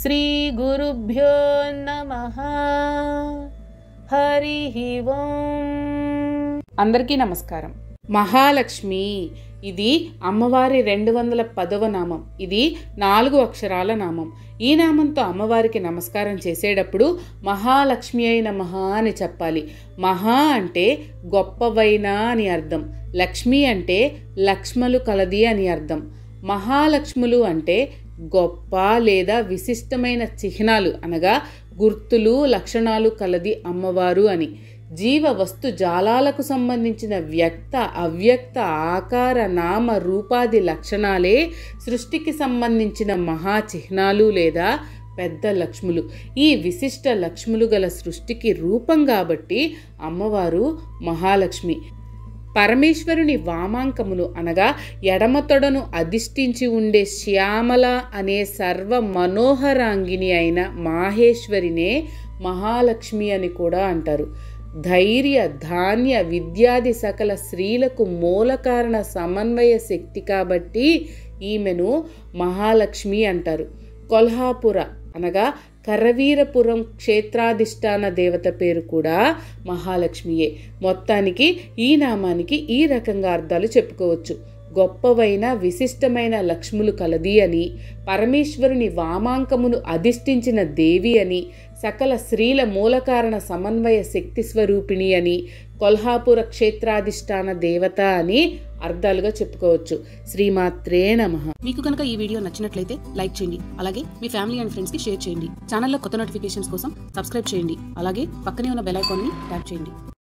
శ్రీ గురుభ్యో నమః. హరి ఓం. అందరికీ నమస్కారం. మహాలక్ష్మి ఇది అమ్మవారి 210వ నామం. ఇది 4 అక్షరాల నామం. ఈ నామంతో అమ్మవారికి నమస్కారం చేసేటప్పుడు మహాలక్ష్మి అయి నమః అని చెప్పాలి. మహా అంటే గొప్పవైన అని అర్థం. లక్ష్మి అంటే లక్ష్మలు కలది అని అర్థం. మహాలక్ష్ములు అంటే గొప్ప లేదా విశిష్టమైన చిహ్నాలు అనగా గుర్తులు లక్షణాలు కలది అమ్మవారు అని. జీవ వస్తు జాలాలకు సంబంధించిన వ్యక్త అవ్యక్త ఆకార నామ రూపాది లక్షణాలే సృష్టికి సంబంధించిన మహా చిహ్నాలు లేదా పెద్ద లక్ష్ములు. ఈ విశిష్ట లక్ష్ములు గల సృష్టికి రూపం కాబట్టి అమ్మవారు మహాలక్ష్మి. పరమేశ్వరుని వామాంకములు అనగా ఎడమ తొడను అధిష్ఠించి ఉండే శ్యామల అనే సర్వ మనోహరాంగిని అయిన మాహేశ్వరినే మహాలక్ష్మి అని కూడా అంటారు. ధైర్య ధాన్య విద్యాది సకల స్త్రీలకు మూల కారణ సమన్వయ శక్తి కాబట్టి ఈమెను మహాలక్ష్మి అంటారు. కొల్హాపుర అనగా కరవీరపురం క్షేత్రాధిష్టాన దేవత పేరు కూడా మహాలక్ష్మియే. మొత్తానికి ఈ నామానికి ఈ రకంగా అర్థాలు చెప్పుకోవచ్చు. గొప్పవైన విశిష్టమైన లక్ష్ములు కలది అని, పరమేశ్వరుని వామాంకమును అధిష్ఠించిన దేవి అని, సకల స్త్రీల మూలకారణ సమన్వయ శక్తి స్వరూపిణి అని, కొల్హాపుర క్షేత్రాధిష్టాన దేవత అని అర్థాలుగా చెప్పుకోవచ్చు. శ్రీమాత్రే నమః. మీకు కనుక ఈ వీడియో నచ్చినట్లయితే లైక్ చేయండి. అలాగే మీ ఫ్యామిలీ అండ్ ఫ్రెండ్స్ కి షేర్ చేయండి. ఛానల్లో కొత్త నోటిఫికేషన్స్ కోసం సబ్స్క్రైబ్ చేయండి. అలాగే పక్కనే ఉన్న బెల్ ఐకాన్ ని ట్యాప్ చేయండి.